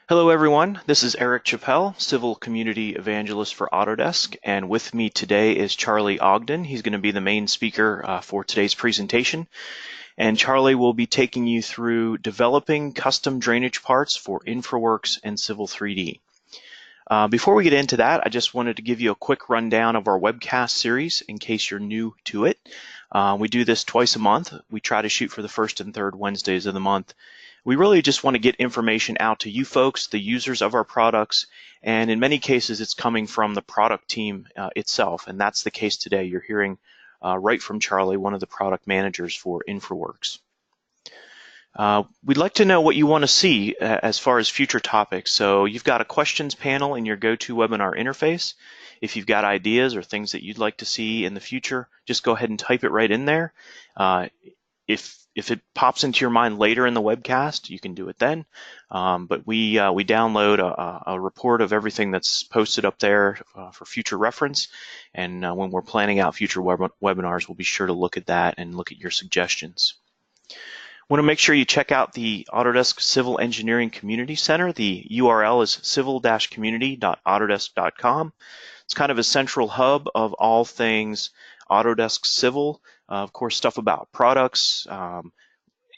Hello everyone, this is Eric Chappell, Civil Community Evangelist for Autodesk, and with me today is Charlie Ogden. He's going to be the main speaker for today's presentation, and Charlie will be taking you through developing custom drainage parts for infraworks and Civil 3D. Before we get into that, I just wanted to give you a quick rundown of our webcast series in case you're new to it. We do this twice a month. We try to shoot for the first and third Wednesdays of the month. We really just want to get information out to you folks, the users of our products, and in many cases it's coming from the product team itself, and that's the case today. You're hearing right from Charlie, one of the product managers for InfraWorks. We'd like to know what you want to see as far as future topics. So you've got a questions panel in your GoToWebinar interface. If you've got ideas or things that you'd like to see in the future, just go ahead and type it right in there. If it pops into your mind later in the webcast, you can do it then. But we download a report of everything that's posted up there for future reference. And when we're planning out future webinars, we'll be sure to look at that and look at your suggestions. Want to make sure you check out the Autodesk Civil Engineering Community Center. The URL is civil-community.autodesk.com. It's kind of a central hub of all things Autodesk Civil. Of course, stuff about products,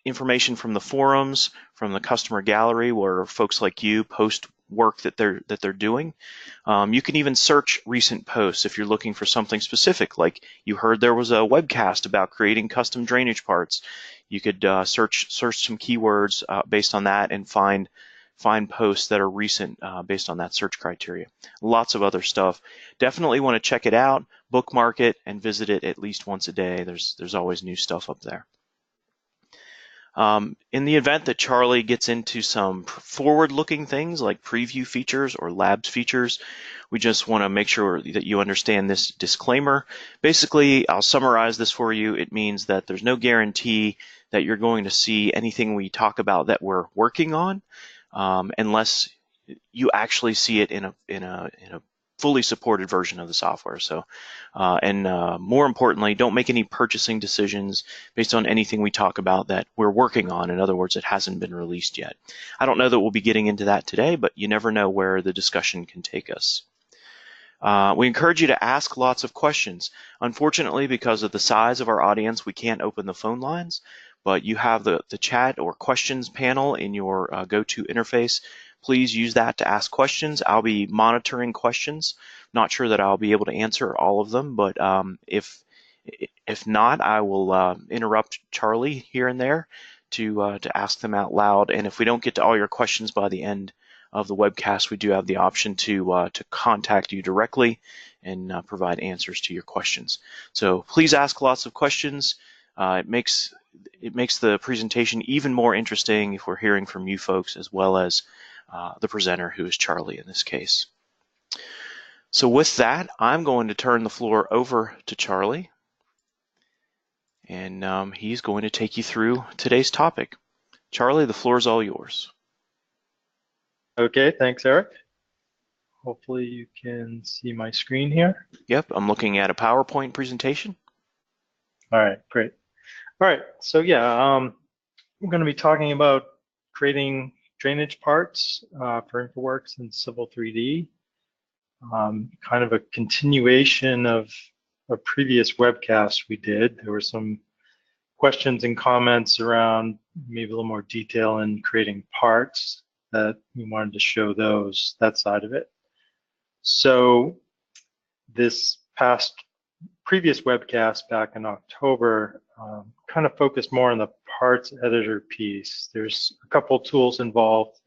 information from the forums, from the customer gallery where folks like you post work that they're doing. You can even search recent posts if you're looking for something specific, like you heard there was a webcast about creating custom drainage parts. You could search some keywords based on that and find posts that are recent based on that search criteria. Lots of other stuff. Definitely want to check it out, bookmark it, and visit it at least once a day. There's always new stuff up there. In the event that Charlie gets into some forward-looking things like preview features or labs features, we just want to make sure that you understand this disclaimer. Basically, I'll summarize this for you. It means that there's no guarantee that you're going to see anything we talk about that we're working on, unless you actually see it in a fully supported version of the software. So, more importantly, don't make any purchasing decisions based on anything we talk about that we're working on. In other words, it hasn't been released yet. I don't know that we'll be getting into that today, but you never know where the discussion can take us. We encourage you to ask lots of questions. Unfortunately, because of the size of our audience, we can't open the phone lines, but you have the chat or questions panel in your GoTo interface. Please use that to ask questions. I'll be monitoring questions. Not sure that I'll be able to answer all of them, but if not, I will interrupt Charlie here and there to ask them out loud. And if we don't get to all your questions by the end of the webcast, we do have the option to contact you directly and provide answers to your questions. So please ask lots of questions. It makes the presentation even more interesting if we're hearing from you folks as well as the presenter, who is Charlie in this case. So with that, I'm going to turn the floor over to Charlie, and he's going to take you through today's topic. Charlie, the floor is all yours. Okay, thanks, Eric. Hopefully you can see my screen here. Yep, I'm looking at a PowerPoint presentation. All right, great. All right, so yeah, we're going to be talking about creating drainage parts for InfraWorks and Civil 3D. Kind of a continuation of a previous webcast we did. There were some questions and comments around maybe a little more detail in creating parts that we wanted to show that side of it. So this previous webcast back in October kind of focused more on the parts editor piece. There's a couple tools involved.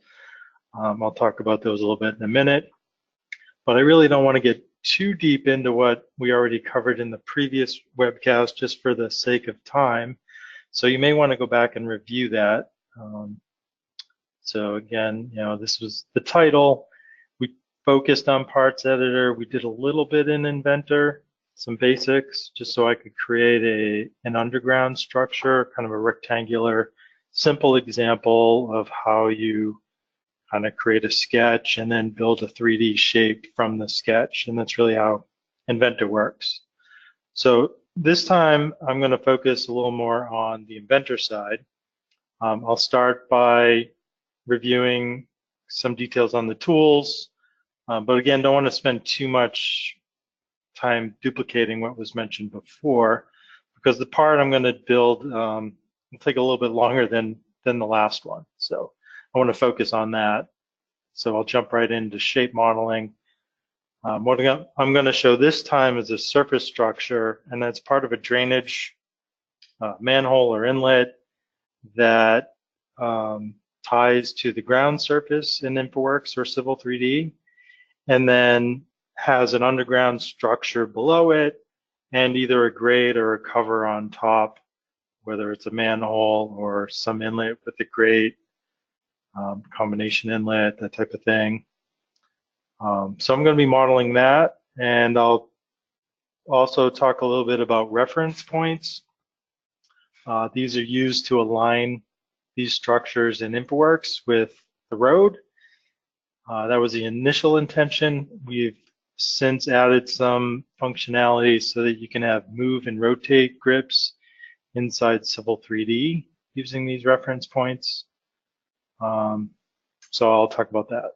I'll talk about those a little bit in a minute, but I really don't want to get too deep into what we already covered in the previous webcast just for the sake of time. So you may want to go back and review that. So again, this was the title. We focused on parts editor. We did a little bit in Inventor, some basics, just so I could create an underground structure, kind of a rectangular, simple example of how you kind of create a sketch and then build a 3D shape from the sketch. And that's really how Inventor works. So this time I'm going to focus a little more on the Inventor side. I'll start by reviewing some details on the tools, but again, don't want to spend too much time duplicating what was mentioned before, because the part I'm going to build will take a little bit longer than the last one. So I want to focus on that. So I'll jump right into shape modeling. What I'm going to show this time is a surface structure, and that's part of a drainage manhole or inlet that ties to the ground surface in InfraWorks or Civil 3D, and then has an underground structure below it, and either a grate or a cover on top, whether it's a manhole or some inlet with a grate, combination inlet, that type of thing. So I'm going to be modeling that, and I'll also talk a little bit about reference points. These are used to align these structures in InfraWorks with the road. That was the initial intention. We've since added some functionality so that you can have move and rotate grips inside Civil 3D using these reference points. So I'll talk about that.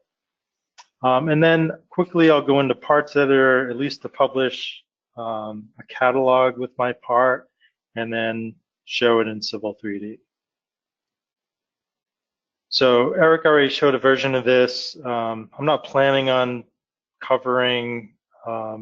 And then quickly I'll go into Parts Editor, at least to publish a catalog with my part, and then show it in Civil 3D. So Eric already showed a version of this. I'm not planning on covering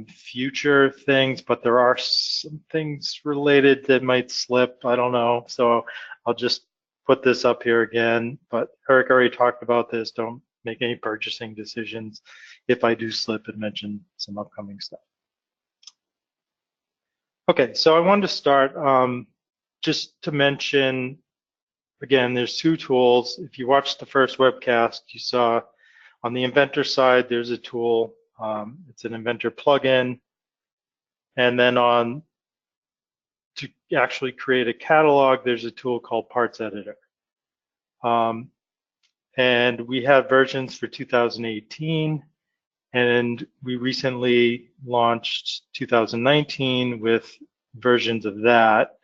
future things, but there are some things related that might slip. I don't know. So I'll just put this up here again. But Eric already talked about this. Don't make any purchasing decisions if I do slip and mention some upcoming stuff. Okay, so I wanted to start just to mention, again, there's two tools. If you watched the first webcast, you saw on the Inventor side, there's a tool. It's an Inventor plugin. And then to actually create a catalog, there's a tool called Parts Editor. And we have versions for 2018, and we recently launched 2019 with versions of that.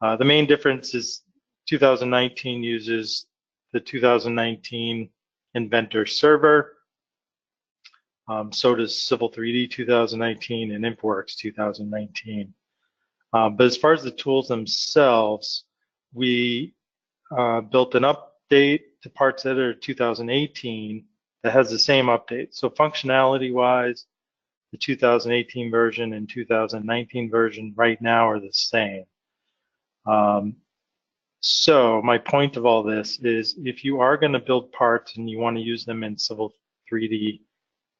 The main difference is 2019 uses the 2019 Inventor server. So does Civil 3D 2019 and InfraWorks 2019. But as far as the tools themselves, we built an update to Parts Editor 2018 that has the same update. So functionality-wise, the 2018 version and 2019 version right now are the same. So my point of all this is, if you are going to build parts and you want to use them in Civil 3D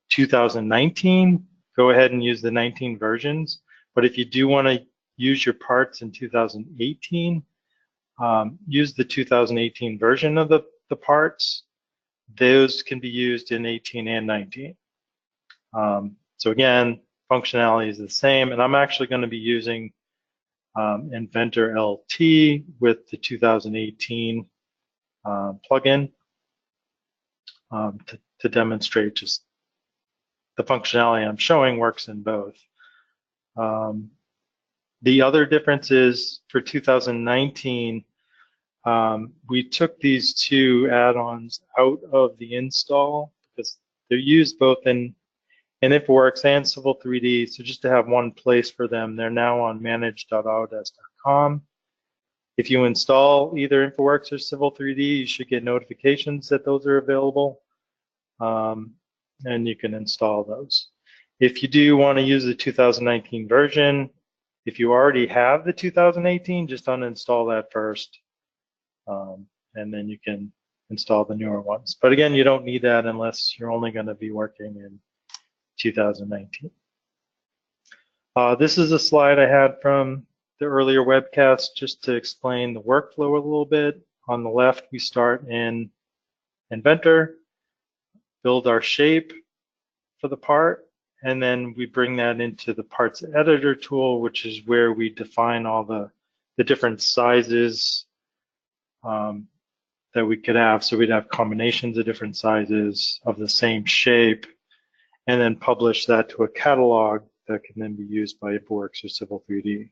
2019, go ahead and use the 19 versions. But if you do want to use your parts in 2018, use the 2018 version of the parts. Those can be used in 18 and 19. So again, functionality is the same, and I'm actually going to be using Inventor LT with the 2018 plugin to demonstrate just the functionality I'm showing works in both. The other difference is for 2019, we took these two add-ons out of the install because they're used both in InfraWorks and Civil 3D. So just to have one place for them, they're now on manage.autodesk.com. If you install either InfraWorks or Civil 3D, you should get notifications that those are available, and you can install those. If you do want to use the 2019 version, if you already have the 2018, just uninstall that first, and then you can install the newer ones. But again, you don't need that unless you're only going to be working in 2019. This is a slide I had from the earlier webcast just to explain the workflow a little bit. On the left, we start in Inventor, build our shape for the part, and then we bring that into the Parts Editor tool, which is where we define all the different sizes that we could have. So we'd have combinations of different sizes of the same shape, and then publish that to a catalog that can then be used by InfraWorks or Civil 3D.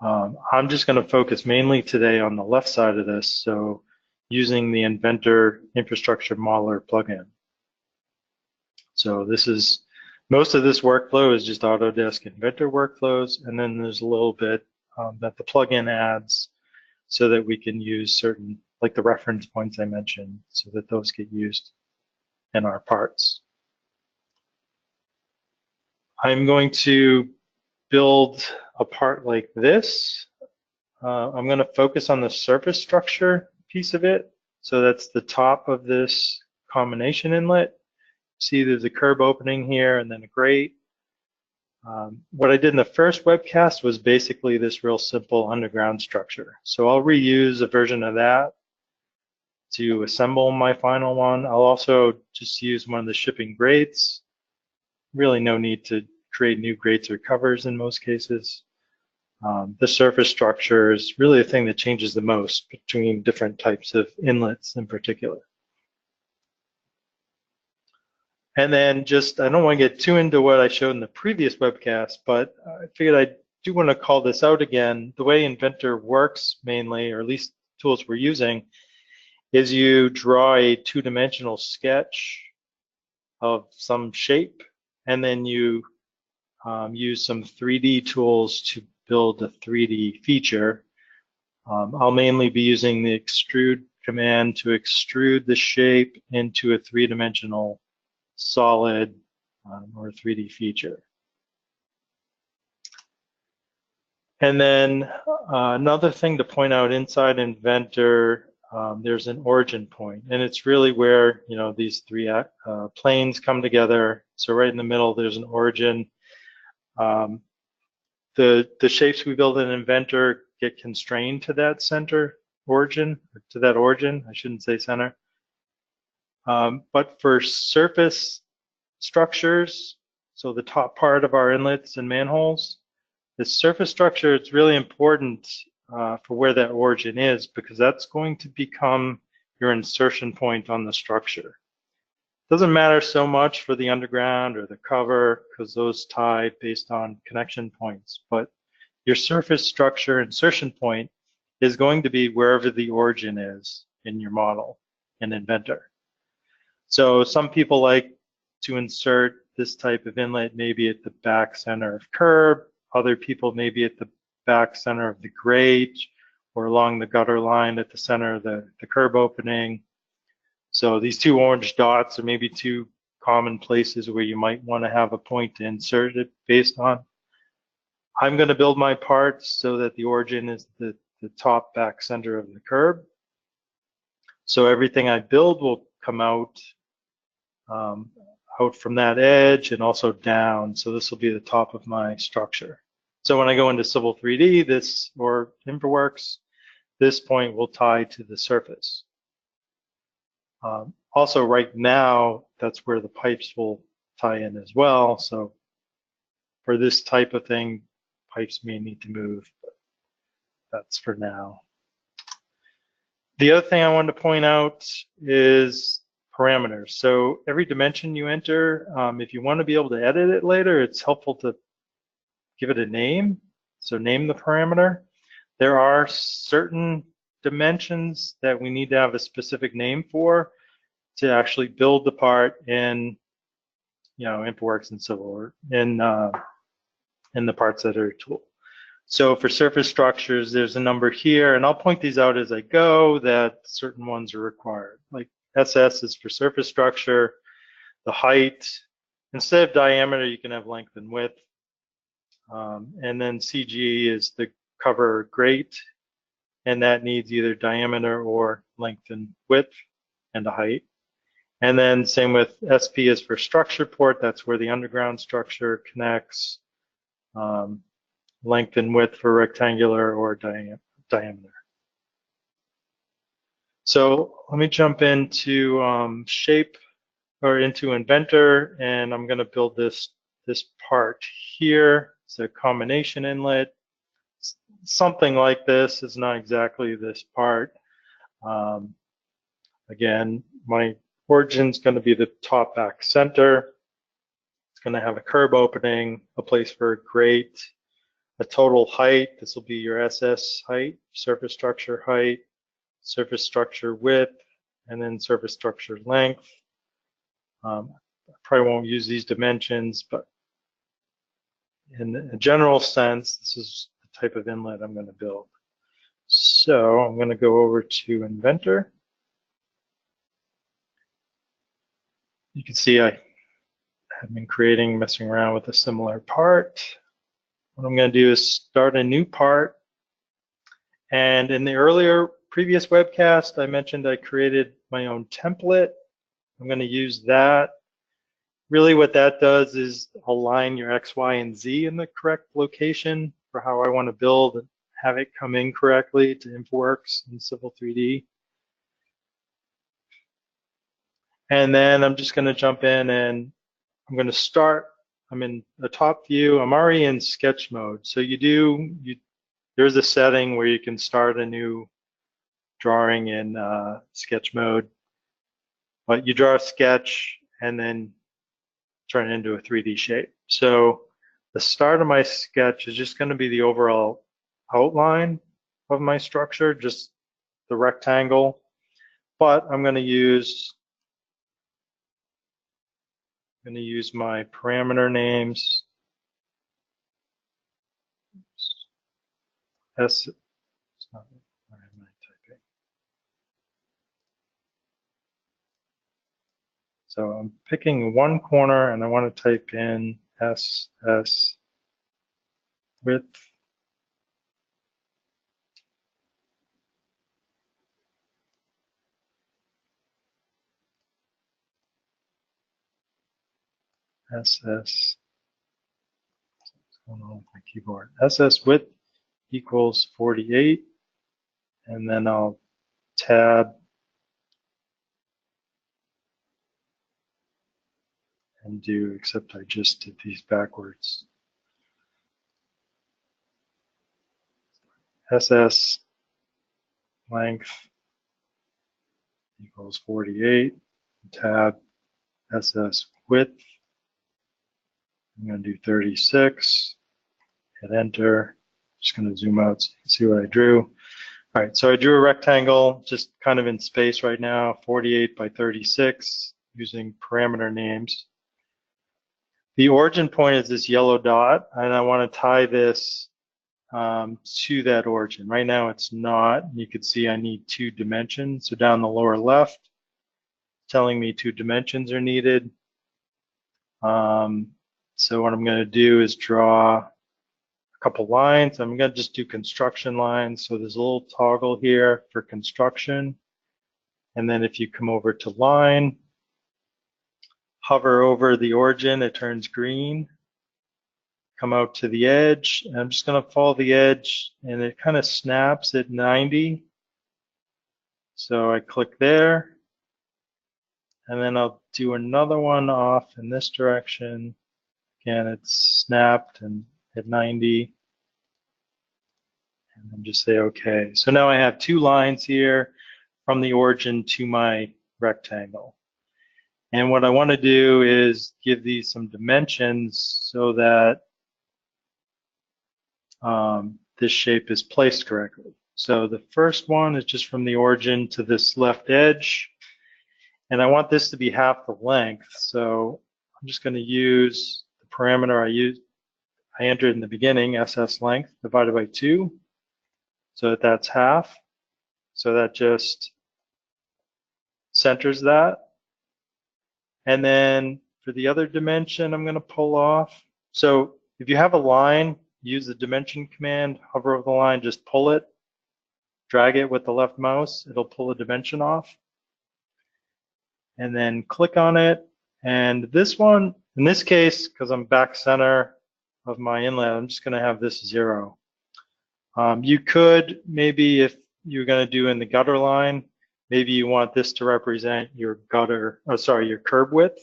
I'm just going to focus mainly today on the left side of this. So using the Inventor Infrastructure Modeler plugin. So this is, most of this workflow is just Autodesk Inventor workflows, and then there's a little bit that the plugin adds so that we can use certain, like the reference points I mentioned, so that those get used in our parts. I'm going to build a part like this. I'm going to focus on the surface structure piece of it. So that's the top of this combination inlet. See, there's a curb opening here and then a grate. What I did in the first webcast was basically this real simple underground structure. So I'll reuse a version of that to assemble my final one. I'll also just use one of the shipping grates. Really no need to create new grates or covers in most cases. The surface structure is really the thing that changes the most between different types of inlets in particular. And then just, I don't want to get too into what I showed in the previous webcast, but I figured I do want to call this out again. The way Inventor works mainly, or at least tools we're using, is you draw a two-dimensional sketch of some shape, and then you use some 3D tools to build a 3D feature. I'll mainly be using the extrude command to extrude the shape into a three-dimensional solid or 3D feature. And then another thing to point out inside Inventor, there's an origin point, and it's really where these three planes come together. So right in the middle, there's an origin. The shapes we build in Inventor get constrained to that center origin, to that origin. I shouldn't say center. But for surface structures, so the top part of our inlets and manholes, the surface structure, it's really important for where that origin is, because that's going to become your insertion point on the structure. Doesn't matter so much for the underground or the cover, because those tie based on connection points, but your surface structure insertion point is going to be wherever the origin is in your model in Inventor. So some people like to insert this type of inlet maybe at the back center of curb, other people maybe at the back center of the grate, or along the gutter line at the center of the curb opening. So these two orange dots are maybe two common places where you might want to have a point to insert it based on. I'm going to build my parts so that the origin is the top back center of the curb. So everything I build will come out from that edge and also down. So this will be the top of my structure. So when I go into Civil 3D, this, or infraworks, this point will tie to the surface. Also right now, that's where the pipes will tie in as well. So for this type of thing, pipes may need to move, but that's for now. The other thing I wanted to point out is parameters. So every dimension you enter, if you want to be able to edit it later, it's helpful to give it a name. So name the parameter. There are certain dimensions that we need to have a specific name for to actually build the part in, infraworks and Civil, or in the parts editor tool. So for surface structures, there's a number here, and I'll point these out as I go that certain ones are required. Like SS is for surface structure, the height. Instead of diameter, you can have length and width. And then CG is the cover grate, and that needs either diameter or length and width and a height. And then same with SP is for structure port, that's where the underground structure connects. Length and width for rectangular or diameter. So let me jump into shape, or into Inventor, and I'm going to build this part here. It's a combination inlet. Something like this is not exactly this part. Again, my origin's going to be the top back center. It's going to have a curb opening, a place for a grate, a total height. This will be your SS height, surface structure height. surface structure width, and then surface structure length. I probably won't use these dimensions, but in a general sense, this is the type of inlet I'm going to build. So I'm going to go over to Inventor. You can see I have been messing around with a similar part. What I'm going to do is start a new part. And in the previous webcast, I mentioned I created my own template. I'm going to use that. Really what that does is align your X, Y, and Z in the correct location for how I want to build and have it come in correctly to infraworks and Civil 3D. And then I'm just going to jump in and I'm going to start. I'm in the top view. I'm already in sketch mode. So there's a setting where you can start a new drawing in sketch mode. But you draw a sketch and then turn it into a 3D shape. So the start of my sketch is just going to be the overall outline of my structure, just the rectangle. But I'm going to use my parameter names. So I'm picking one corner and I want to type in SS width. SS, what's going on with my keyboard? SS width equals 48. And then I'll tab and do, except I just did these backwards. SS length equals 48. Tab SS width. I'm going to do 36. Hit enter. Just going to zoom out so you can see what I drew. All right, so I drew a rectangle just kind of in space right now, 48 by 36, using parameter names. The origin point is this yellow dot, and I want to tie this to that origin. Right now it's not. You can see I need 2 dimensions. So down the lower left, telling me 2 dimensions are needed. So what I'm going to do is draw a couple lines. I'm going to just do construction lines. So there's a little toggle here for construction. And then if you come over to line, hover over the origin, it turns green. Come out to the edge, and I'm just going to follow the edge, and it kind of snaps at 90. So I click there, and then I'll do another one off in this direction. Again, it's snapped and at 90. And then just say OK. So now I have 2 lines here from the origin to my rectangle. And what I want to do is give these some dimensions so that this shape is placed correctly. So the first one is just from the origin to this left edge. And I want this to be half the length. So I'm just going to use the parameter I entered in the beginning, SS length divided by 2. So that's half. So that just centers that. And then for the other dimension, I'm going to pull off. So if you have a line, use the dimension command, hover over the line, just pull it, drag it with the left mouse, it'll pull a dimension off. And then click on it. And this one, in this case, because I'm back center of my inlet, I'm just going to have this 0. You could, maybe if you're going to do in the gutter line, maybe you want this to represent your your curb width.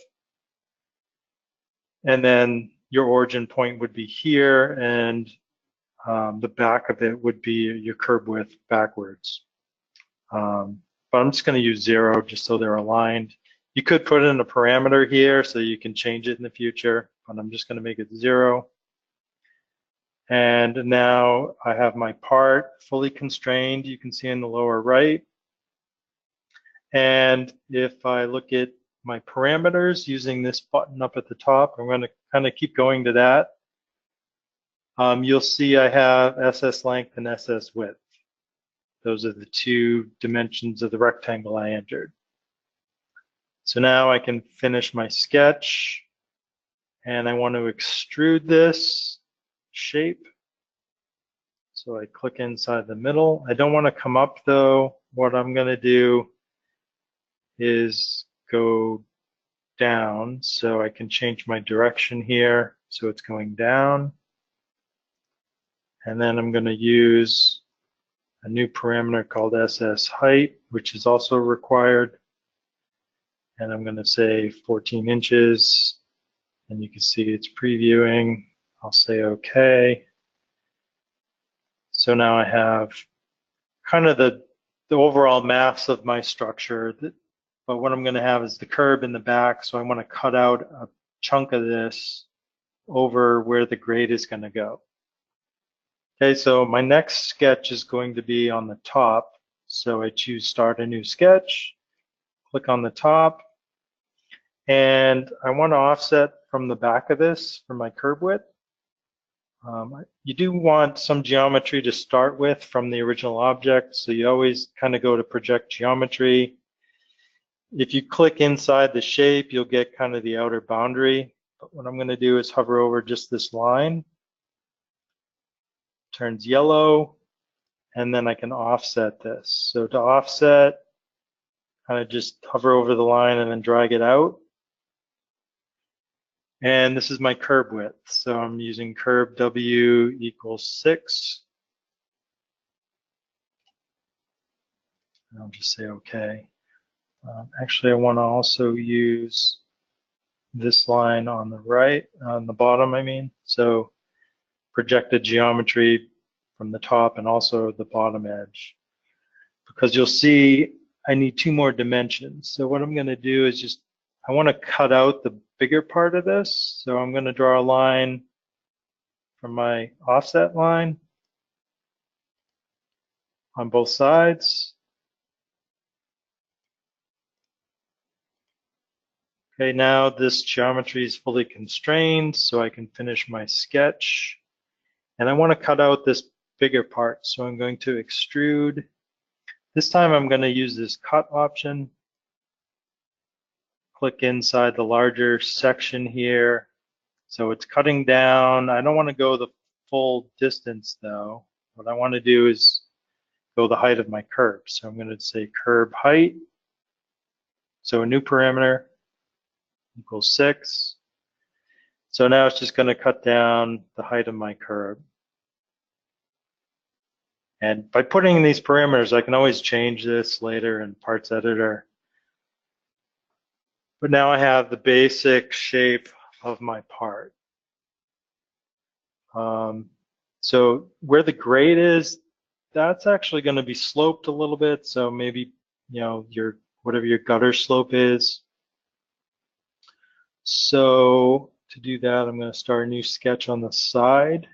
And then your origin point would be here, and the back of it would be your curb width backwards. But I'm just going to use 0 just so they're aligned. You could put in a parameter here so you can change it in the future, but I'm just going to make it 0. And now I have my part fully constrained. You can see in the lower right. And if I look at my parameters using this button up at the top, I'm going to kind of keep going to that. You'll see I have SS length and SS width. Those are the two dimensions of the rectangle I entered. So now I can finish my sketch, and I want to extrude this shape. So I click inside the middle. I don't want to come up though. What I'm going to do is go down, so I can change my direction here so it's going down. And then I'm going to use a new parameter called SS height, which is also required. And I'm going to say 14 inches, and you can see it's previewing. I'll say OK. So now I have kind of the overall mass of my structure, but what I'm going to have is the curb in the back, so I want to cut out a chunk of this over where the grade is going to go. Okay, so my next sketch is going to be on the top. So I choose Start a New Sketch, click on the top, and I want to offset from the back of this for my curb width. You do want some geometry to start with from the original object, so you always kind of go to Project Geometry. If you click inside the shape, you'll get kind of the outer boundary. But what I'm going to do is hover over just this line, turns yellow, and then I can offset this. So to offset, kind of just hover over the line and then drag it out. And this is my curb width. So I'm using curb W equals 6. And I'll just say OK. Actually, I want to also use this line on the right, on the bottom, I mean. So projected geometry from the top and also the bottom edge. Because you'll see I need 2 more dimensions. So what I'm going to do is just, I want to cut out the bigger part of this. So I'm going to draw a line from my offset line on both sides. Okay, now this geometry is fully constrained, so I can finish my sketch. And I want to cut out this bigger part, so I'm going to extrude. This time I'm going to use this cut option. Click inside the larger section here. So it's cutting down. I don't want to go the full distance though. What I want to do is go the height of my curb. So I'm going to say curb height. So a new parameter equals 6. So now it's just going to cut down the height of my curb. And by putting in these parameters, I can always change this later in Parts Editor. But now I have the basic shape of my part. So where the grade is, that's actually going to be sloped a little bit. So maybe, your whatever your gutter slope is. So to do that, I'm going to start a new sketch on the side.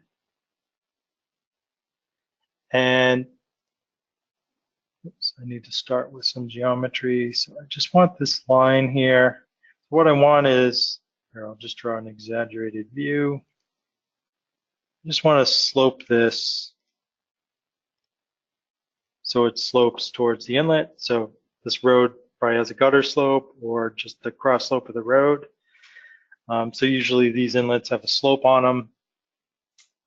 And oops, I need to start with some geometry. So I just want this line here. What I want is, here, I'll just draw an exaggerated view. I just want to slope this so it slopes towards the inlet. So this road probably has a gutter slope or just the cross slope of the road. So usually these inlets have a slope on them.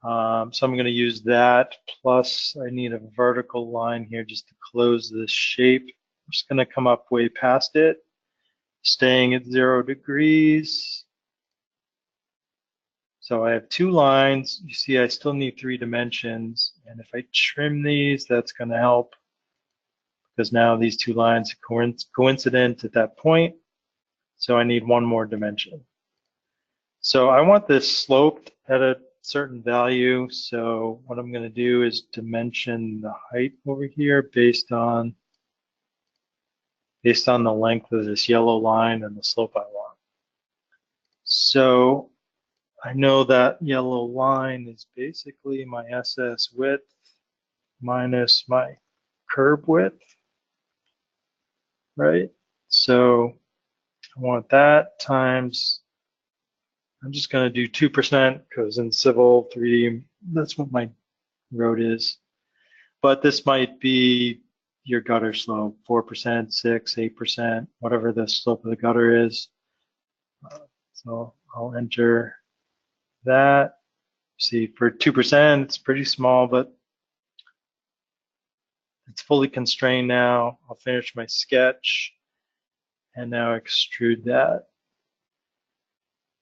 So I'm going to use that. Plus I need a vertical line here just to close this shape. I'm just going to come up way past it, staying at 0 degrees. So I have 2 lines. You see I still need 3 dimensions. And if I trim these, that's going to help, because now these 2 lines are coincident at that point. So I need 1 more dimension. So I want this sloped at a certain value. So what I'm going to do is dimension the height over here based on the length of this yellow line and the slope I want. So I know that yellow line is basically my SS width minus my curb width. right? So I want that times, I'm just going to do 2% because in Civil 3D, that's what my road is. But this might be your gutter slope, 4%, 6, 8%, whatever the slope of the gutter is. So I'll enter that. See, for 2%, it's pretty small, but it's fully constrained now. I'll finish my sketch and now extrude that.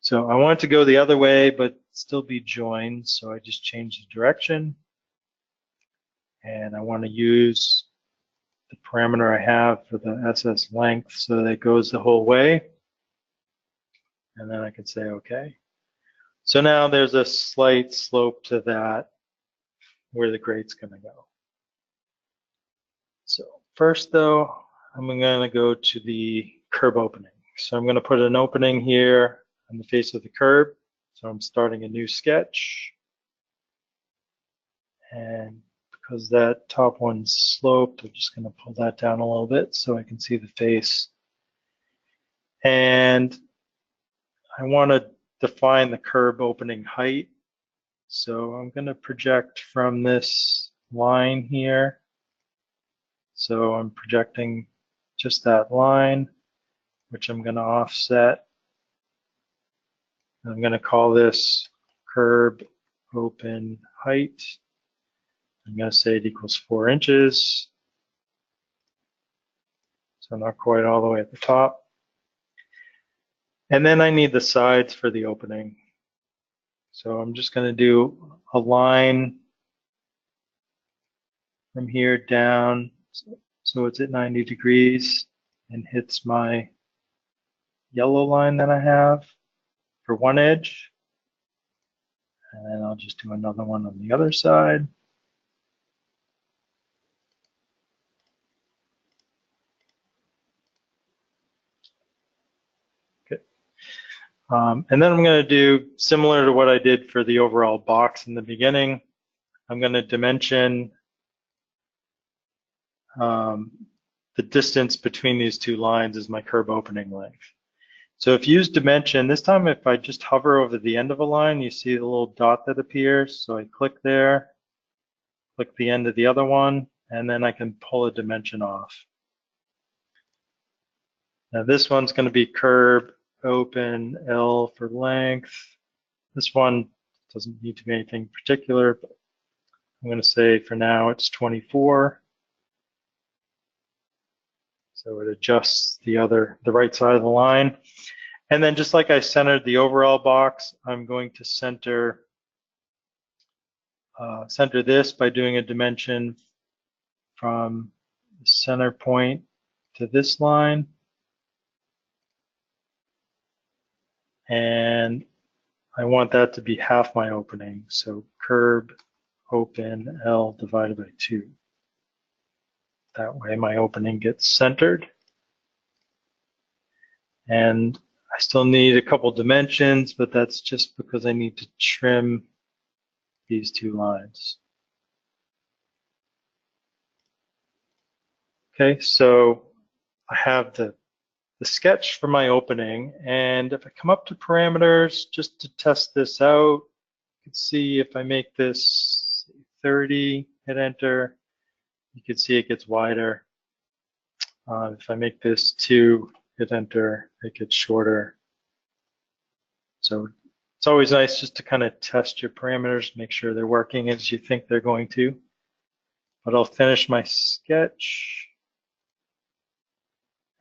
So I want it to go the other way, but still be joined. So I just change the direction. And I want to use the parameter I have for the SS length so that it goes the whole way. And then I can say OK. So now there's a slight slope to that where the grade's going to go. So first, though, I'm going to go to the curb opening. So I'm going to put an opening here on the face of the curb. So I'm starting a new sketch. And because that top one's sloped, I'm just going to pull that down a little bit so I can see the face. And I want to define the curb opening height. So I'm going to project from this line here. So I'm projecting just that line, which I'm going to offset. I'm going to call this curb open height. I'm going to say it equals 4 inches. So not quite all the way at the top. And then I need the sides for the opening. So I'm just going to do a line from here down so it's at 90 degrees and hits my yellow line that I have for one edge. And then I'll just do another one on the other side. Okay. And then I'm going to do similar to what I did for the overall box in the beginning. I'm going to dimension the distance between these two lines is my curb opening length. So if you use dimension, this time if I just hover over the end of a line, you see the little dot that appears. So I click there, click the end of the other one, and then I can pull a dimension off. Now this one's going to be curb open L for length. This one doesn't need to be anything particular, but I'm going to say for now it's 24. So it adjusts the right side of the line. And then just like I centered the overall box, I'm going to center this by doing a dimension from the center point to this line. And I want that to be half my opening. So curb open L divided by 2. That way my opening gets centered. And I still need a couple dimensions, but that's just because I need to trim these two lines. Okay, so I have the sketch for my opening, and if I come up to parameters just to test this out, you can see if I make this 30, hit enter, you can see it gets wider. If I make this 2, hit enter, it gets shorter. So it's always nice just to kind of test your parameters, make sure they're working as you think they're going to. But I'll finish my sketch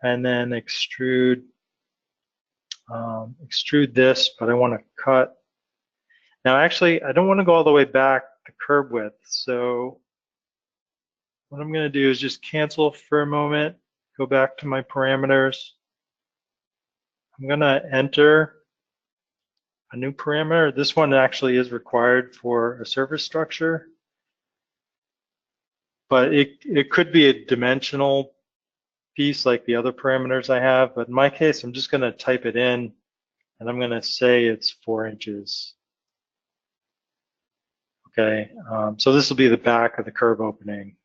and then extrude this, but I want to cut. Now actually, I don't want to go all the way back to curb width. So what I'm going to do is just cancel for a moment, go back to my parameters. I'm going to enter a new parameter. This one actually is required for a surface structure, but it could be a dimensional piece like the other parameters I have. But in my case, I'm just going to type it in, and I'm going to say it's 4 inches. Okay, so this will be the back of the curb opening.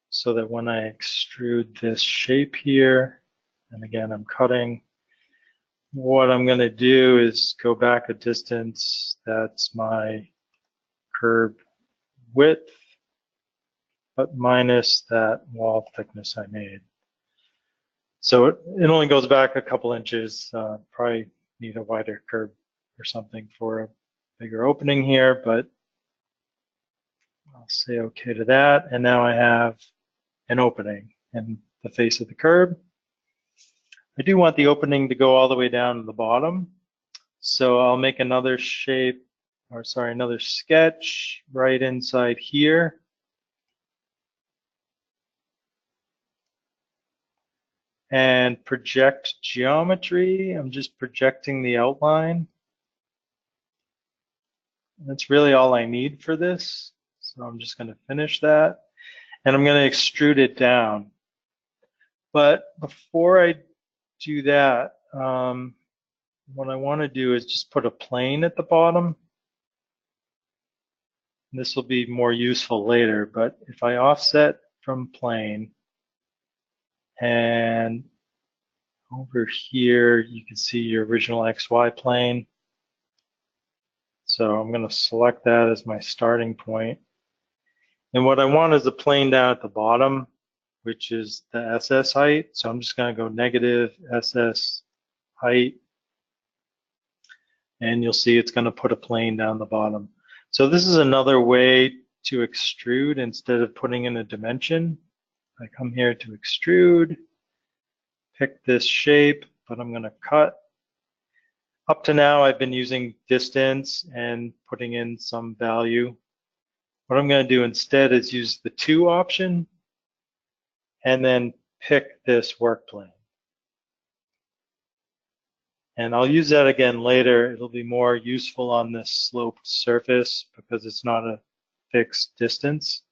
So that when I extrude this shape here, and again, I'm cutting, what I'm going to do is go back a distance. That's my curb width, but minus that wall thickness I made. So it only goes back a couple inches. Probably need a wider curb or something for a bigger opening here, but I'll say okay to that. And now I have an opening in the face of the curb. I do want the opening to go all the way down to the bottom. So I'll make another shape, or sorry, another sketch right inside here. And project geometry. I'm just projecting the outline. That's really all I need for this. So I'm just going to finish that. And I'm going to extrude it down. But before I do that, what I want to do is just put a plane at the bottom. This will be more useful later, but if I offset from plane, and over here you can see your original XY plane. So I'm going to select that as my starting point. And what I want is a plane down at the bottom, which is the SS height. So I'm just going to go negative SS height. And you'll see it's going to put a plane down the bottom. So this is another way to extrude instead of putting in a dimension. I come here to extrude, pick this shape, but I'm going to cut. Up to now, I've been using distance and putting in some value. What I'm going to do instead is use the 2 option and then pick this work plane. And I'll use that again later. It'll be more useful on this sloped surface because it's not a fixed distance.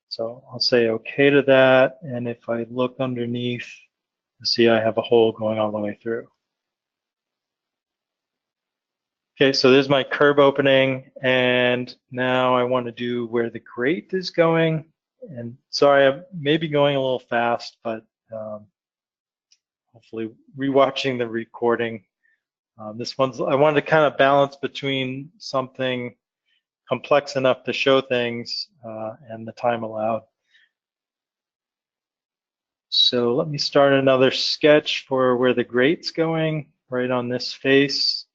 So I'll say okay to that. And if I look underneath, you see I have a hole going all the way through. Okay, so there's my curb opening. And now I want to do where the grate is going. And sorry, I may be going a little fast, but hopefully rewatching the recording. This one's, I wanted to kind of balance between something complex enough to show things and the time allowed. So let me start another sketch for where the grate's going, right on this face,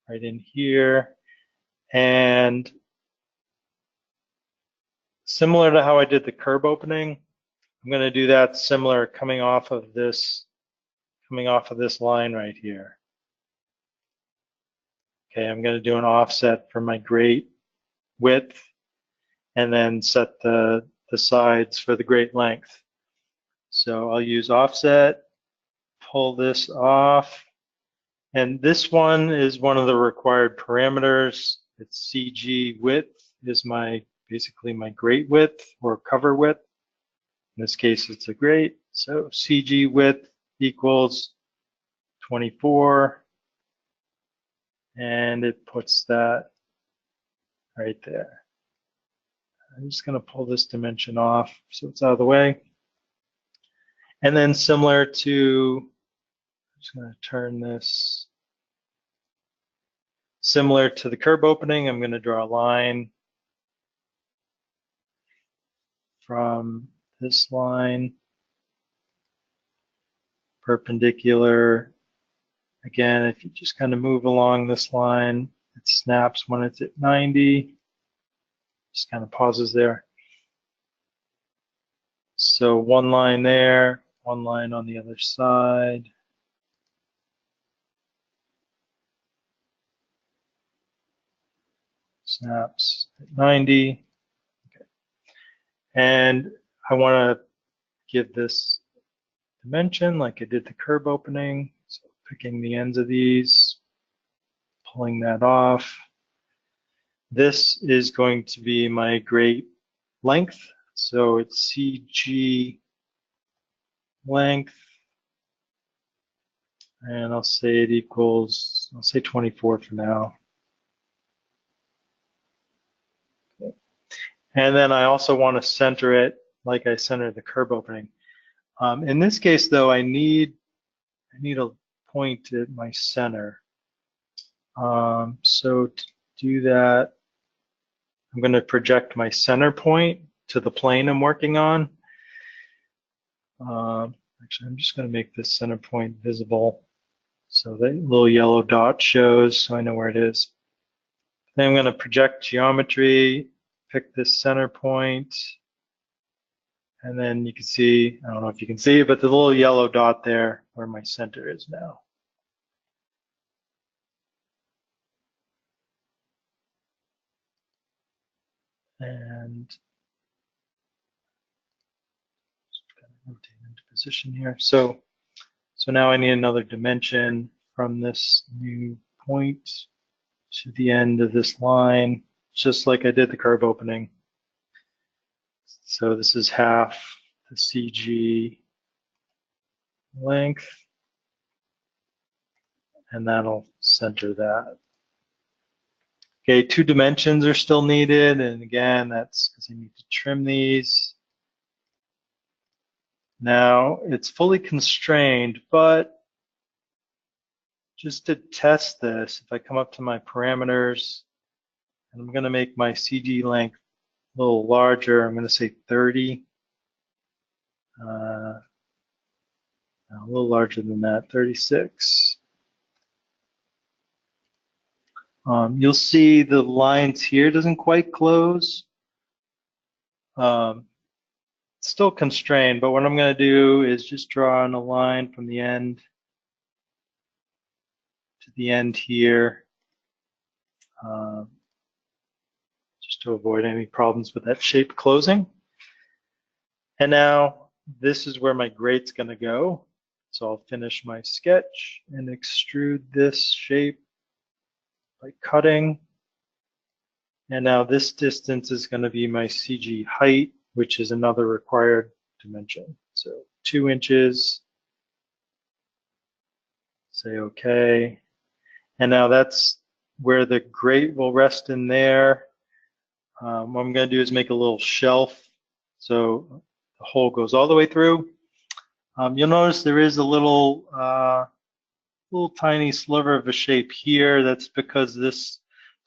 right in here. And similar to how I did the curb opening, I'm going to do that similar coming off of this line right here. Okay, I'm going to do an offset for my grate width and then set the sides for the grate length. So I'll use offset, pull this off, and this one is one of the required parameters. It's CG width is basically my grate width or cover width. In this case, it's a grate. So CG width equals 24, and it puts that right there. I'm just going to pull this dimension off so it's out of the way. And then similar to, I'm just going to turn this, similar to the curb opening, I'm going to draw a line from this line, perpendicular. Again, if you just kind of move along this line, it snaps when it's at 90. Just kind of pauses there. So one line there, one line on the other side. Snaps at 90. Okay. And I want to give this dimension like I did the curb opening. So picking the ends of these, pulling that off. This is going to be my grate length. So it's CG length. And I'll say it equals, I'll say 24 for now. Okay. And then I also want to center it like I centered the curb opening. In this case, though, I need a point at my center. So to do that, I'm going to project my center point to the plane I'm working on. Actually, I'm just going to make this center point visible so that little yellow dot shows so I know where it is. Then I'm going to project geometry, pick this center point, and then you can see, I don't know if you can see, but the little yellow dot there where my center is now. And just kind of rotate into position here. So now I need another dimension from this new point to the end of this line, just like I did the curve opening. So this is half the CG length, and that'll center that. Okay, 2 dimensions are still needed, and again, that's because I need to trim these. Now it's fully constrained, but just to test this, if I come up to my parameters, and I'm going to make my CG length a little larger, I'm going to say 30. A little larger than that, 36. You'll see the lines here doesn't quite close. Still constrained, but what I'm going to do is just draw on a line from the end to the end here, just to avoid any problems with that shape closing. And now this is where my grate's going to go. So I'll finish my sketch and extrude this shape by cutting. And now this distance is going to be my CG height, which is another required dimension. So 2 inches. Say OK. And now that's where the grate will rest in there. What I'm going to do is make a little shelf so the hole goes all the way through. You'll notice there is a little tiny sliver of a shape here. That's because this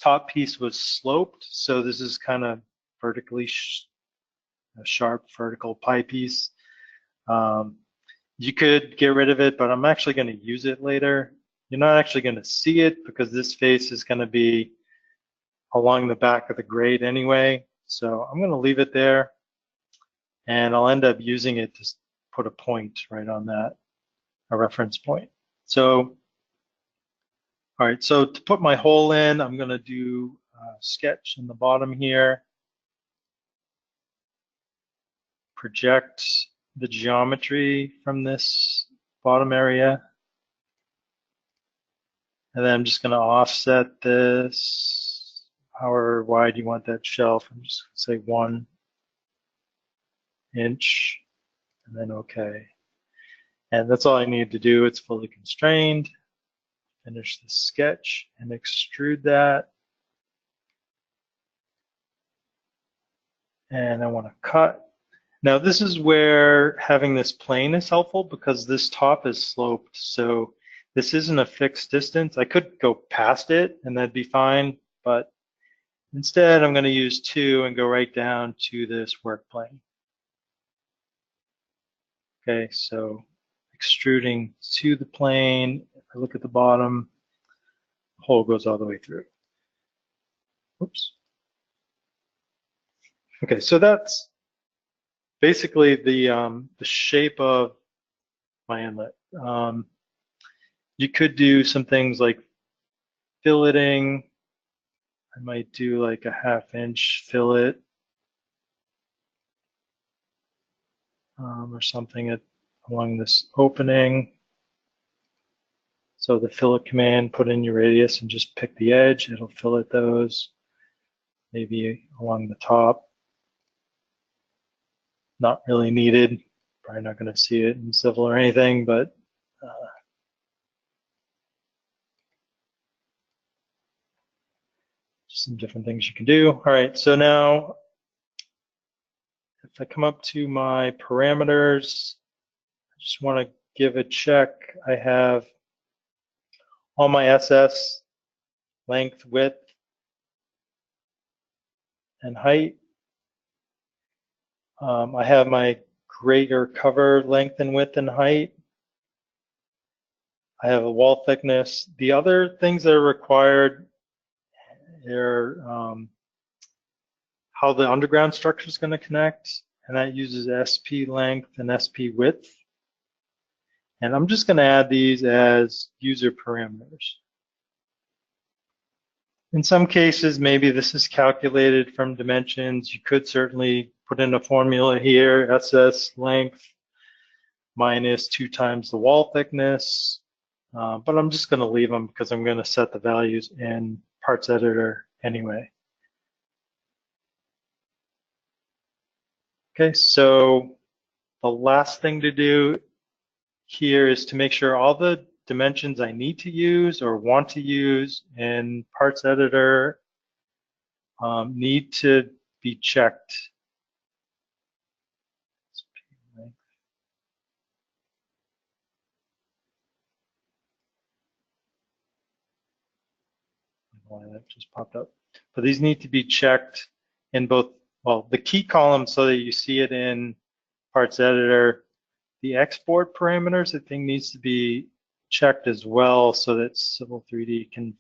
top piece was sloped. So this is kind of vertically a sharp vertical pie piece. You could get rid of it, but I'm actually going to use it later. You're not actually going to see it because this face is going to be along the back of the grate anyway. So I'm going to leave it there, and I'll end up using it to put a point right on that, a reference point. So, all right, so to put my hole in, I'm going to do a sketch in the bottom here, project the geometry from this bottom area, and then I'm just going to offset this however wide you want that shelf. I'm just going to say 1 inch, and then OK. And that's all I need to do. It's fully constrained. Finish the sketch and extrude that. And I want to cut. Now this is where having this plane is helpful because this top is sloped. So this isn't a fixed distance. I could go past it and that'd be fine, but instead I'm going to use 2 and go right down to this work plane. Okay, so extruding to the plane. If I look at the bottom, the hole goes all the way through. Oops. Okay, so that's basically the shape of my inlet. You could do some things like filleting. I might do like a 1/2 inch fillet or something along this opening. So the fillet command, put in your radius and just pick the edge. It'll fillet those, maybe along the top. Not really needed. Probably not going to see it in civil or anything, but some different things you can do. All right, so now if I come up to my parameters, I just want to give a check. I have all my SS, length, width, and height. I have my greater cover length and width and height. I have a wall thickness. The other things that are required are how the underground structure is going to connect, and that uses SP length and SP width. And I'm just going to add these as user parameters. In some cases, maybe this is calculated from dimensions. You could certainly put in a formula here, SS length minus 2 times the wall thickness. But I'm just going to leave them because I'm going to set the values in parts editor anyway. Okay, so the last thing to do here is to make sure all the dimensions I need to use or want to use in parts editor need to be checked. Why that just popped up. But these need to be checked in both, well, the key column so that you see it in parts editor. The export parameters, the thing needs to be checked as well so that Civil 3D can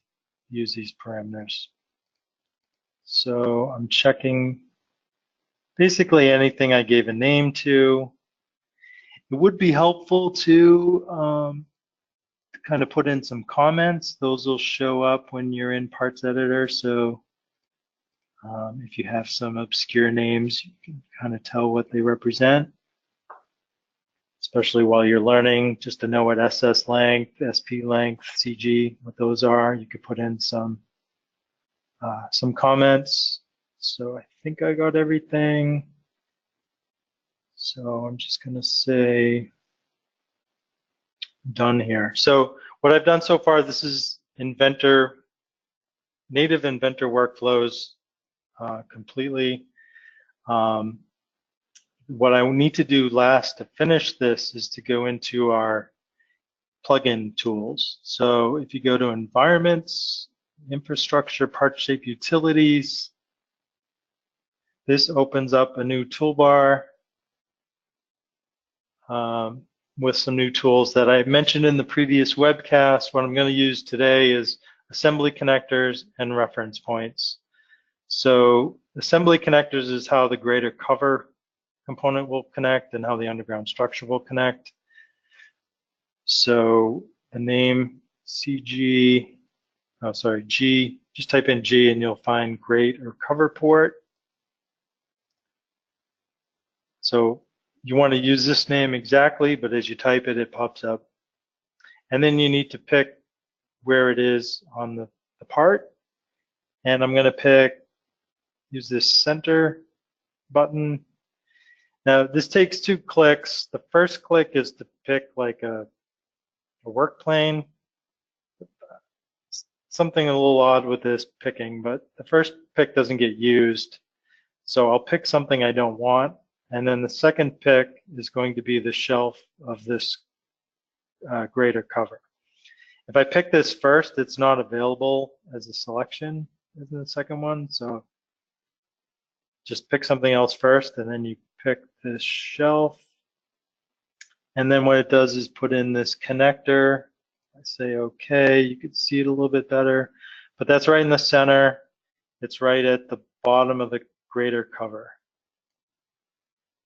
use these parameters. So I'm checking basically anything I gave a name to. It would be helpful to kind of put in some comments. Those will show up when you're in parts editor. So if you have some obscure names, you can kind of tell what they represent, especially while you're learning, just to know what SS length, SP length, CG, what those are. You could put in some comments. So I think I got everything. So I'm just going to say done here. So what I've done so far, this is Inventor, native Inventor workflows completely. What I need to do last to finish this is to go into our plugin tools. So if you go to environments, infrastructure, part shape utilities, this opens up a new toolbar with some new tools that I mentioned in the previous webcast. What I'm going to use today is assembly connectors and reference points. So assembly connectors is how the greater cover component will connect and how the underground structure will connect. So the name CG, oh sorry, G, just type in G and you'll find grate or cover port. So you want to use this name exactly, but as you type it, it pops up. And then you need to pick where it is on the part. And I'm going to use this center button. Now this takes 2 clicks. The first click is to pick like a work plane. Something a little odd with this picking, but the first pick doesn't get used. So I'll pick something I don't want. And then the second pick is going to be the shelf of this greater cover. If I pick this first, it's not available as a selection as in the second one. So just pick something else first, and then you pick this shelf. And then what it does is put in this connector. I say okay, you can see it a little bit better, but that's right in the center. It's right at the bottom of the greater cover.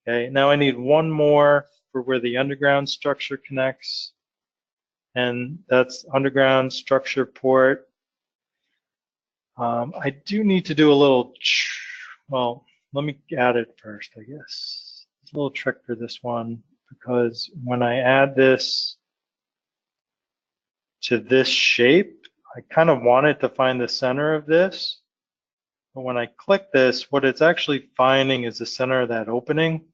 Okay, now I need one more for where the underground structure connects, and that's underground structure port. I do need to do a little, well, let me add it first, I guess. There's a little trick for this one, because when I add this to this shape, I kind of want it to find the center of this. But when I click this, what it's actually finding is the center of that opening,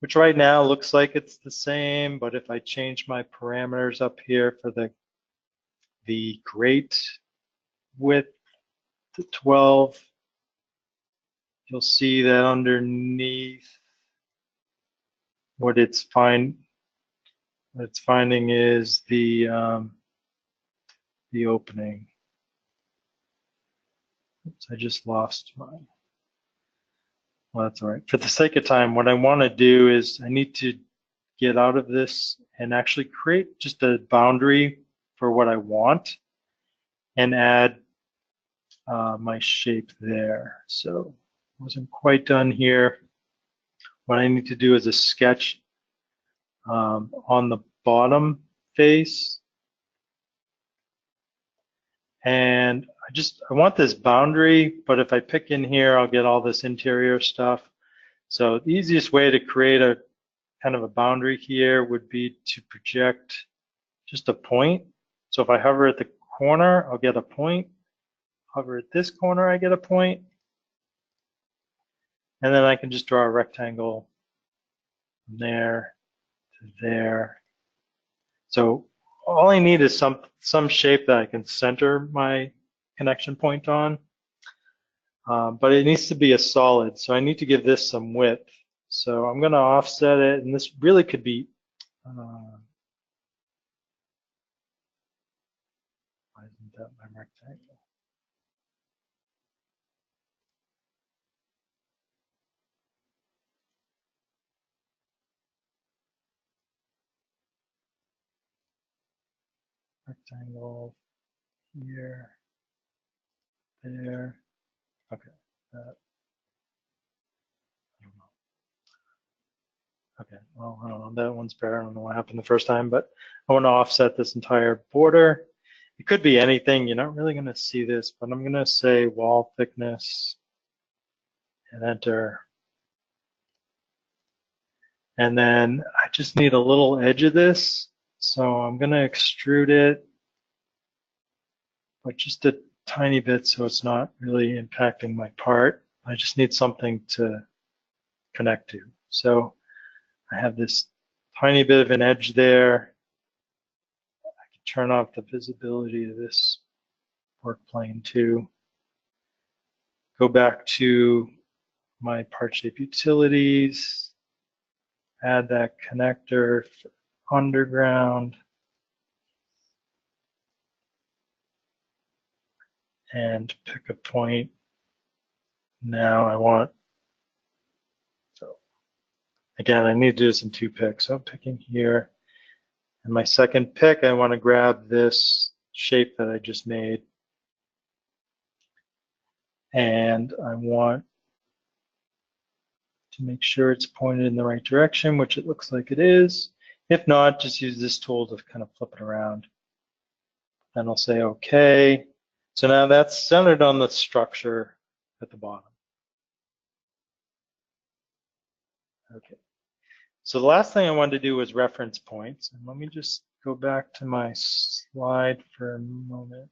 which right now looks like it's the same, but if I change my parameters up here for the grate width to 12, you'll see that underneath what it's finding is the opening. Oops, I just lost mine. Well, that's all right. For the sake of time, what I want to do is I need to get out of this and actually create just a boundary for what I want and add my shape there. So I wasn't quite done here. What I need to do is a sketch on the bottom face. And I want this boundary, but if I pick in here, I'll get all this interior stuff. So the easiest way to create a kind of a boundary here would be to project just a point. So if I hover at the corner, I'll get a point. Hover at this corner, I get a point. And then I can just draw a rectangle from there to there. So all I need is some shape that I can center my connection point on. But it needs to be a solid, so I need to give this some width. So I'm going to offset it, and this really could be, why isn't that my rectangle? Rectangle here, there, okay. Okay, well, I don't know, that one's better. I don't know what happened the first time, but I want to offset this entire border. It could be anything. You're not really going to see this, but I'm going to say wall thickness and enter. And then I just need a little edge of this. So I'm going to extrude it, but just a tiny bit so it's not really impacting my part. I just need something to connect to. So I have this tiny bit of an edge there. I can turn off the visibility of this work plane too. Go back to my part shape utilities, add that connector for underground, and pick a point. Now I want, so again, I need to do this in two picks. So I'm picking here. And my second pick, I want to grab this shape that I just made. And I want to make sure it's pointed in the right direction, which it looks like it is. If not, just use this tool to kind of flip it around. Then I'll say OK. So now that's centered on the structure at the bottom. Okay. So the last thing I wanted to do was reference points. And let me just go back to my slide for a moment.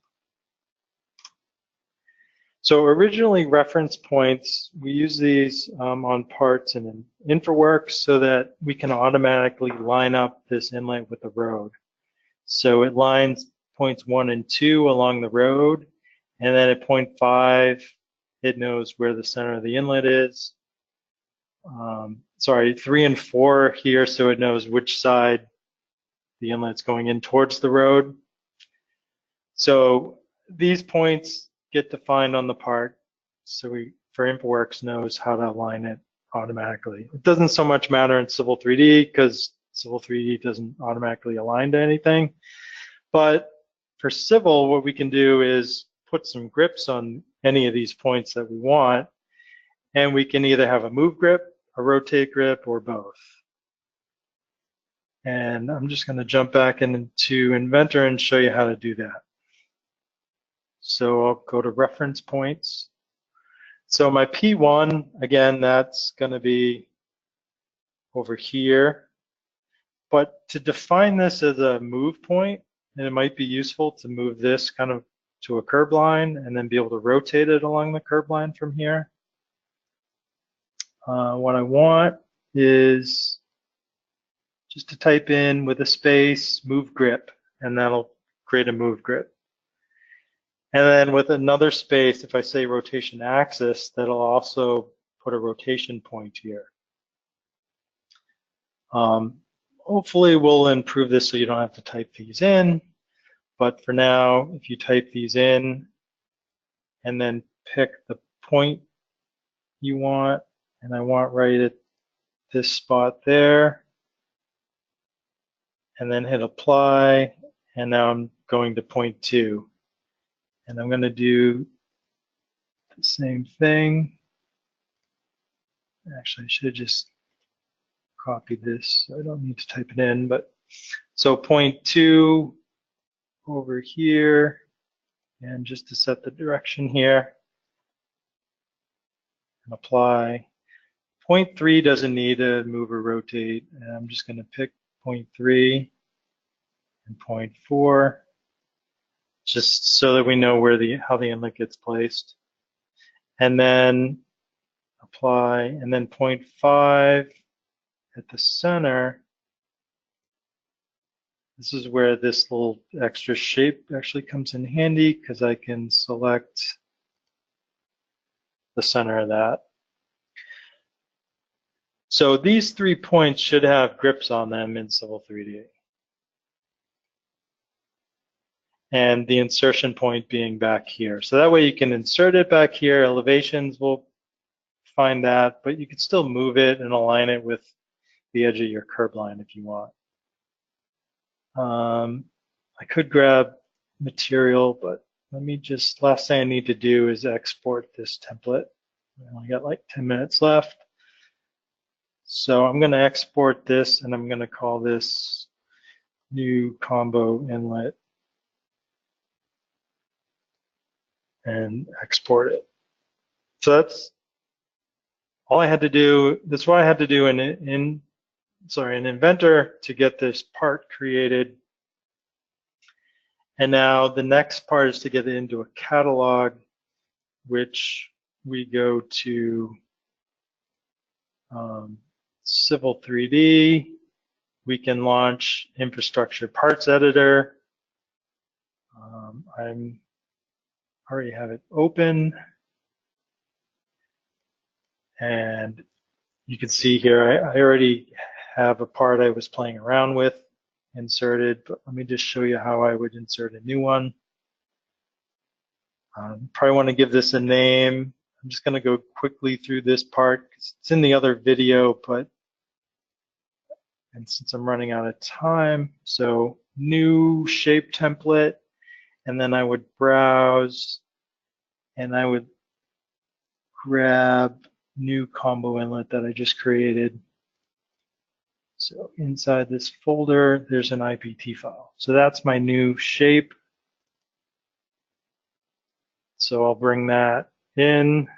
So originally reference points, we use these on parts and in infraworks so that we can automatically line up this inlet with the road. So it lines points 1 and 2 along the road, and then at point 5, it knows where the center of the inlet is. Sorry, 3 and 4 here, so it knows which side the inlet's going in towards the road. So these points get defined on the part, so for infraworks knows how to align it automatically. It doesn't so much matter in Civil 3D because Civil 3D doesn't automatically align to anything. But for Civil, what we can do is put some grips on any of these points that we want, and we can either have a move grip, a rotate grip, or both. And I'm just going to jump back into Inventor and show you how to do that. So I'll go to reference points. So my P1, again, that's going to be over here. But to define this as a move point, and it might be useful to move this kind of to a curb line and then be able to rotate it along the curb line from here. What I want is just to type in with a space, move grip, and that'll create a move grip. And then with another space, if I say rotation axis, that'll also put a rotation point here. Hopefully we'll improve this so you don't have to type these in. But for now, if you type these in and then pick the point you want, and I want right at this spot there, and then hit apply, and now I'm going to point 2. And I'm going to do the same thing. Actually, I should have just copied this, so I don't need to type it in. But so point 2 over here, and just to set the direction here, and apply. Point 3 doesn't need to move or rotate, and I'm just going to pick point 3 and point 4, just so that we know where how the inlet gets placed. And then apply, and then point 5 at the center. This is where this little extra shape actually comes in handy, because I can select the center of that. So these 3 points should have grips on them in Civil 3D. And the insertion point being back here. So that way you can insert it back here. Elevations will find that, but you can still move it and align it with the edge of your curb line if you want. I could grab material, but let me just, last thing I need to do is export this template. I only got like 10 minutes left. So I'm going to export this, and I'm going to call this new combo inlet and export it. So that's all I had to do. That's what I had to do in Inventor to get this part created. And now the next part is to get it into a catalog, which we go to Civil 3D. We can launch Infrastructure Parts Editor. I already have it open. And you can see here, I already have a part I was playing around with inserted, but let me just show you how I would insert a new one. Probably want to give this a name. I'm just going to go quickly through this part because it's in the other video, and since I'm running out of time, so new shape template, and then I would browse, and I would grab new combo inlet that I just created. So inside this folder, there's an IPT file. So that's my new shape. So I'll bring that in.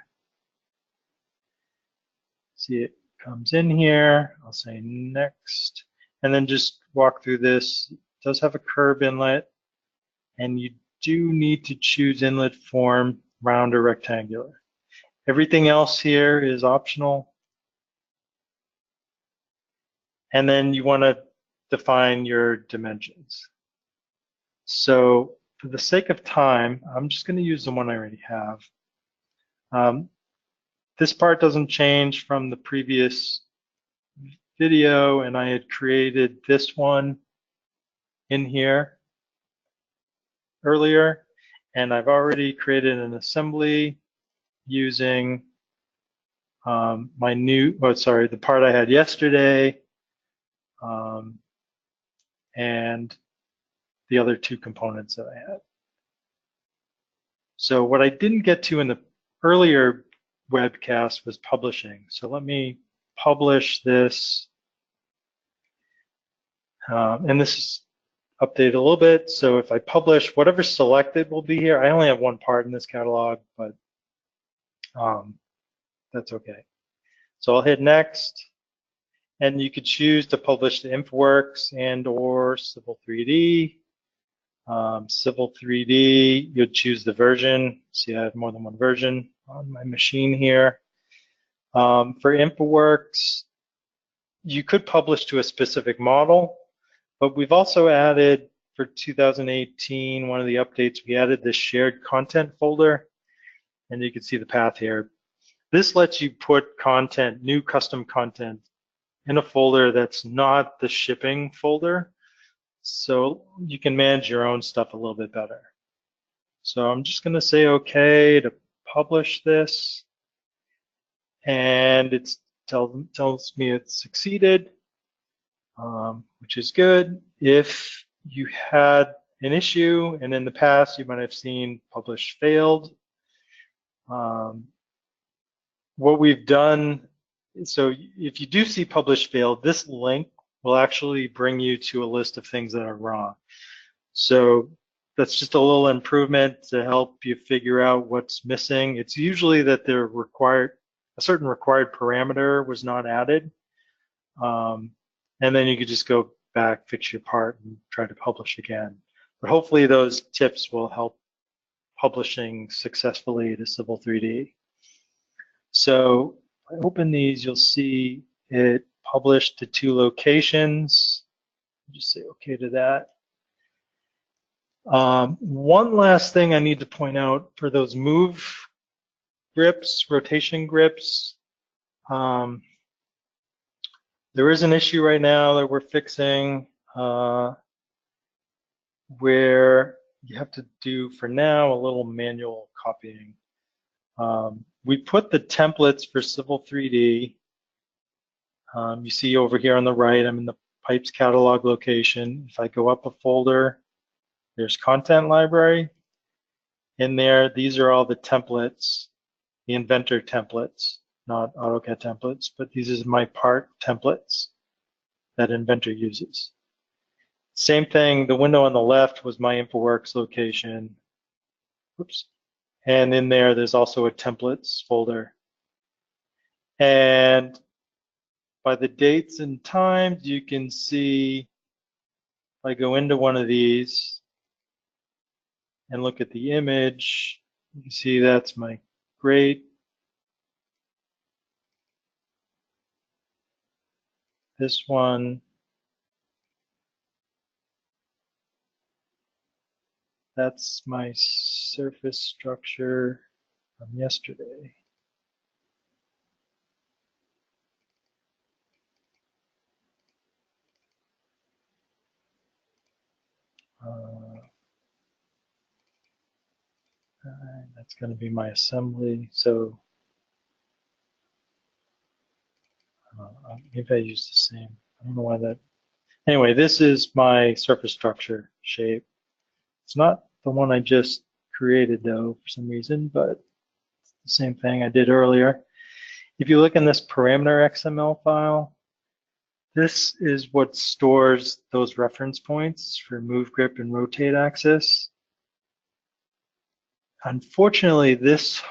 See, it comes in here. I'll say next, and then just walk through this. It does have a curb inlet, and you do need to choose inlet form, round or rectangular. Everything else here is optional. And then you want to define your dimensions. So for the sake of time, I'm just going to use the one I already have. This part doesn't change from the previous video, and I had created this one in here earlier, and I've already created an assembly using the part I had yesterday, and the other 2 components that I had. So what I didn't get to in the earlier webcast was publishing. So let me publish this, and this is updated a little bit. So if I publish, whatever's selected will be here. I only have 1 part in this catalog, but that's okay. So I'll hit next, and you could choose to publish to infraworks and or Civil 3D. Civil 3D, you'd choose the version. See, I have more than 1 version on my machine here. For infraworks, you could publish to a specific model, but we've also added for 2018, one of the updates, we added this shared content folder, and you can see the path here. This lets you put content, new custom content, in a folder that's not the shipping folder, so you can manage your own stuff a little bit better. So I'm just going to say OK to publish this, and it tells me it's succeeded, which is good. If you had an issue, and in the past you might have seen publish failed, what we've done, so if you do see publish failed, this link will actually bring you to a list of things that are wrong. So that's just a little improvement to help you figure out what's missing. It's usually that a certain required parameter was not added. And then you could just go back, fix your part, and try to publish again. But hopefully those tips will help publishing successfully to Civil 3D. So if I open these, you'll see it published to 2 locations. Just say OK to that. One last thing I need to point out for those move grips, rotation grips, there is an issue right now that we're fixing where you have to do, for now, a little manual copying. We put the templates for Civil 3D. You see over here on the right, I'm in the pipes catalog location. If I go up a folder, there's content library. In there, these are all the templates, the inventor templates, not AutoCAD templates, but these are my part templates that inventor uses. Same thing, the window on the left was my infraworks location. Oops. And in there, there's also a templates folder. And by the dates and times, you can see, if I go into one of these and look at the image, you can see that's my grate. This one, that's my surface structure from yesterday. That's going to be my assembly. So maybe I use the same. I don't know why that. Anyway, this is my surface structure shape. It's not the one I just created though for some reason, but it's the same thing I did earlier. If you look in this parameter XML file, this is what stores those reference points for move, grip, and rotate axis. Unfortunately, this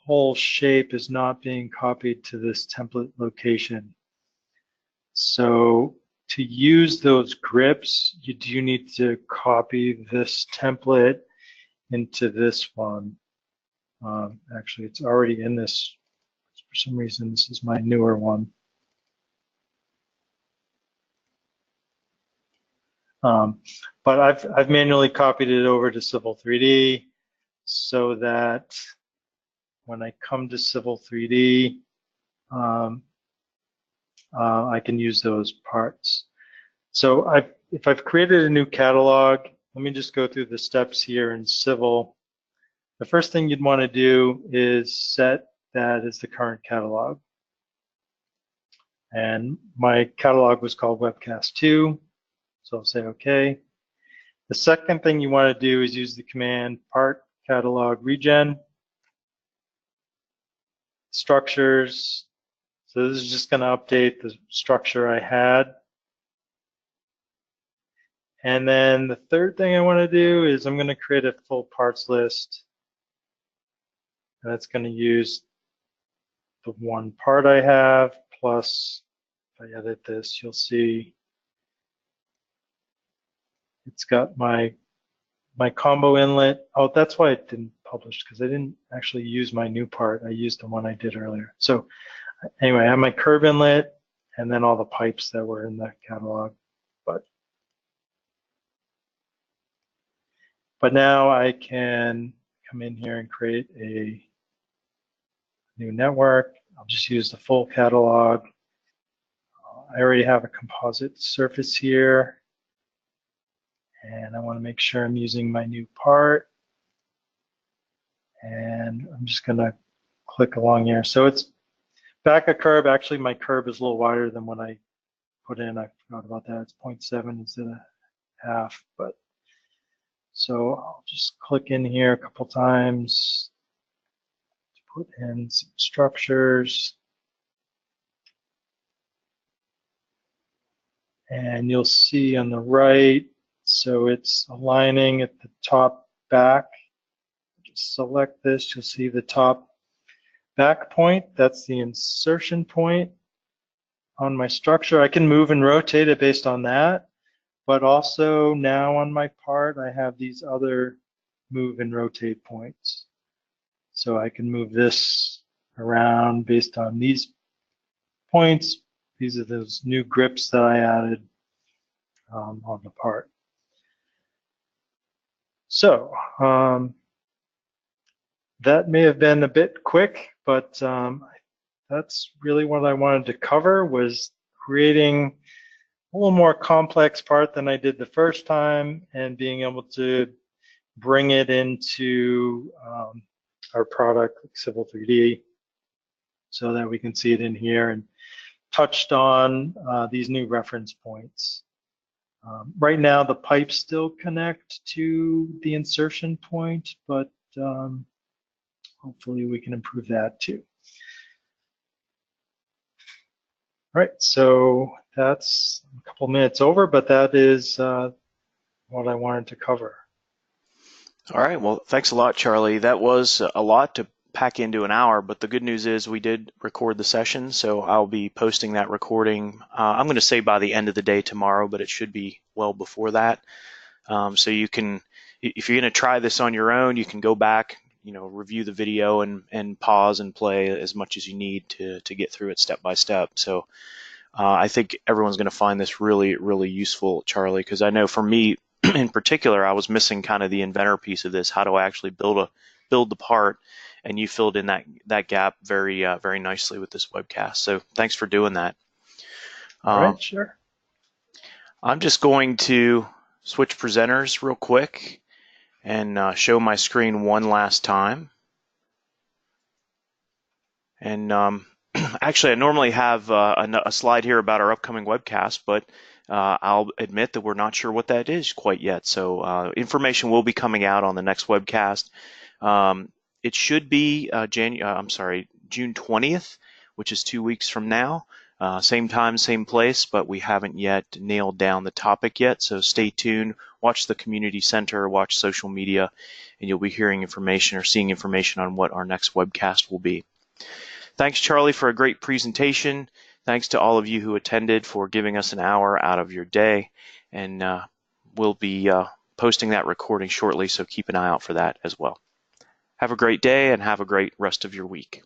whole shape is not being copied to this template location. So to use those grips, you do need to copy this template into this one. Actually, it's already in this. For some reason, this is my newer one. But I've manually copied it over to Civil 3D so that when I come to Civil 3D, I can use those parts. So if I've created a new catalog, let me just go through the steps here in Civil. The first thing you'd want to do is set that as the current catalog. And my catalog was called Webcast 2, so I'll say OK. The second thing you want to do is use the command part catalog regen. Structures. So this is just going to update the structure I had. And then the third thing I want to do is I'm going to create a full parts list. And that's going to use the one part I have, plus if I edit this, you'll see it's got my combo inlet. Oh, that's why it didn't publish, because I didn't actually use my new part. I used the one I did earlier. So anyway, I have my curve inlet and then all the pipes that were in the catalog. But now I can come in here and create a new network. I'll just use the full catalog. I already have a composite surface here, and I want to make sure I'm using my new part. And I'm just going to click along here. So it's back a curb. Actually, my curb is a little wider than what I put in. I forgot about that. It's 0.7 instead of half. But so I'll just click in here a couple times to put in some structures. And you'll see on the right, so it's aligning at the top back. Just select this, you'll see the top back point. That's the insertion point on my structure. I can move and rotate it based on that, but also now on my part, I have these other move and rotate points. So I can move this around based on these points. These are those new grips that I added on the part. So that may have been a bit quick, but that's really what I wanted to cover, was creating a little more complex part than I did the first time and being able to bring it into our product, like Civil 3D, so that we can see it in here, and touched on these new reference points. Right now, the pipes still connect to the insertion point, but hopefully we can improve that too. All right, so that's a couple minutes over, but that is what I wanted to cover. All right. Well, thanks a lot, Charlie. That was a lot to pack into an hour, but the good news is we did record the session, so I'll be posting that recording. I'm going to say by the end of the day tomorrow, but it should be well before that. So you can, if you're going to try this on your own, you can go back, review the video and pause and play as much as you need to get through it step by step. So I think everyone's going to find this really, really useful, Charlie, because I know for me in particular, I was missing kind of the inventor piece of this. How do I actually build the part? And you filled in that gap very, very nicely with this webcast. So thanks for doing that. All right, sure. I'm just going to switch presenters real quick and show my screen one last time. And actually, I normally have a slide here about our upcoming webcast, but I'll admit that we're not sure what that is quite yet. So information will be coming out on the next webcast. It should be June 20th, which is 2 weeks from now. Same time, same place, but we haven't yet nailed down the topic yet. So stay tuned, watch the community center, watch social media, and you'll be hearing information or seeing information on what our next webcast will be. Thanks, Charlie, for a great presentation. Thanks to all of you who attended for giving us an hour out of your day. And we'll be posting that recording shortly, so keep an eye out for that as well. Have a great day and have a great rest of your week.